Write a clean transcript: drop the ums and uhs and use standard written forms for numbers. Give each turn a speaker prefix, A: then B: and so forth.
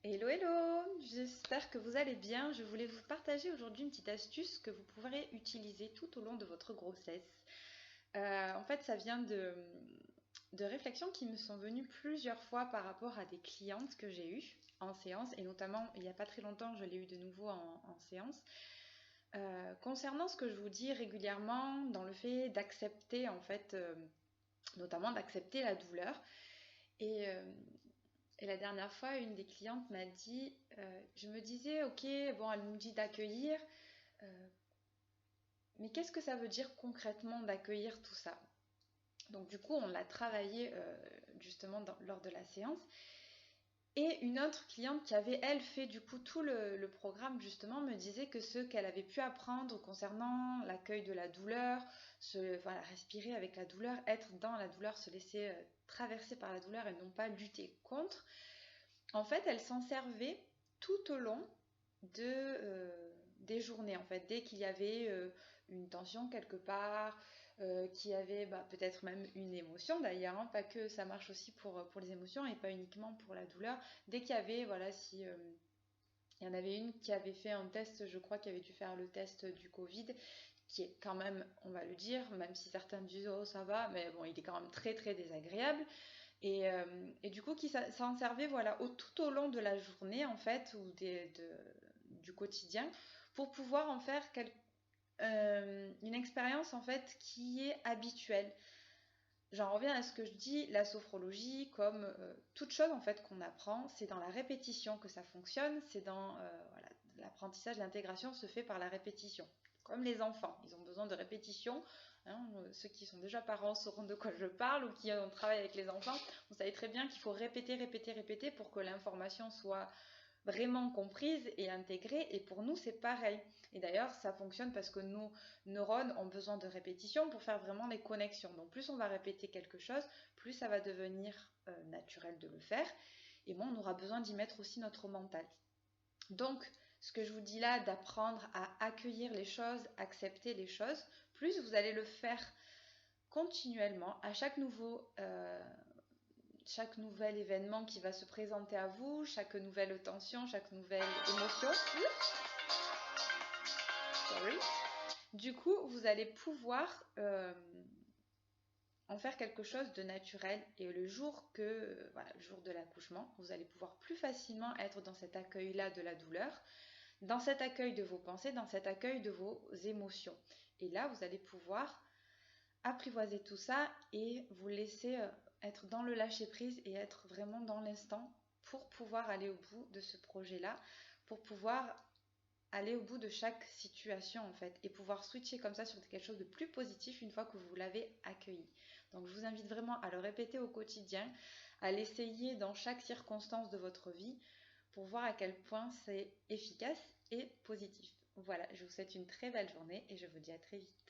A: Hello, hello! J'espère que vous allez bien. Je voulais vous partager aujourd'hui une petite astuce que vous pourrez utiliser tout au long de votre grossesse. En fait, ça vient de réflexions qui me sont venues plusieurs fois par rapport à des clientes que j'ai eues en séance, et notamment il n'y a pas très longtemps, je l'ai eu de nouveau en séance. Concernant ce que je vous dis régulièrement dans le fait d'accepter, en fait, notamment d'accepter la douleur. Et, euh, Et la dernière fois, une des clientes m'a dit, je me disais, ok, bon, elle nous dit d'accueillir, euh, mais qu'est-ce que ça veut dire concrètement d'accueillir tout ça? Donc du coup, on l'a travaillé justement lors de la séance. Et une autre cliente qui avait, elle, fait du coup tout le programme, justement, me disait que ce qu'elle avait pu apprendre concernant l'accueil de la douleur, voilà, respirer avec la douleur, être dans la douleur, se laisser traverser par la douleur et non pas lutter contre. En fait, elle s'en servait tout au long des journées. En fait, dès qu'il y avait une tension quelque part, qu'il y avait peut-être même une émotion d'ailleurs, hein, pas que ça marche aussi pour les émotions et pas uniquement pour la douleur. Dès qu'il y avait, voilà, si il y en avait une qui avait fait un test, je crois, qui avait dû faire le test du Covid, qui est quand même, on va le dire, même si certains disent oh ça va, mais bon, il est quand même très très désagréable. Et du coup, ça en servait voilà, tout au long de la journée, en fait, ou du quotidien, pour pouvoir en faire une expérience, en fait, qui est habituelle. J'en reviens à ce que je dis, la sophrologie, comme toute chose, en fait, qu'on apprend, c'est dans la répétition que ça fonctionne, c'est dans, voilà, l'apprentissage, l'intégration se fait par la répétition. Comme les enfants, ils ont besoin de répétition. Hein, ceux qui sont déjà parents sauront de quoi je parle ou qui ont travaillé avec les enfants. Vous savez très bien qu'il faut répéter, répéter, répéter pour que l'information soit vraiment comprise et intégrée. Et pour nous, c'est pareil. Et d'ailleurs, ça fonctionne parce que nos neurones ont besoin de répétition pour faire vraiment les connexions. Donc plus on va répéter quelque chose, plus ça va devenir naturel de le faire. Et moins on aura besoin d'y mettre aussi notre mental. Donc, ce que je vous dis là, d'apprendre à accueillir les choses, accepter les choses, plus vous allez le faire continuellement à chaque nouvel événement qui va se présenter à vous, chaque nouvelle tension, chaque nouvelle émotion. Sorry. Du coup, vous allez pouvoir en faire quelque chose de naturel et le jour le jour de l'accouchement, vous allez pouvoir plus facilement être dans cet accueil-là de la douleur, dans cet accueil de vos pensées, dans cet accueil de vos émotions. Et là, vous allez pouvoir apprivoiser tout ça et vous laisser être dans le lâcher-prise et être vraiment dans l'instant pour pouvoir aller au bout de ce projet-là, pour pouvoir aller au bout de chaque situation en fait et pouvoir switcher comme ça sur quelque chose de plus positif une fois que vous l'avez accueilli. Donc je vous invite vraiment à le répéter au quotidien, à l'essayer dans chaque circonstance de votre vie pour voir à quel point c'est efficace et positif. Voilà, je vous souhaite une très belle journée et je vous dis à très vite.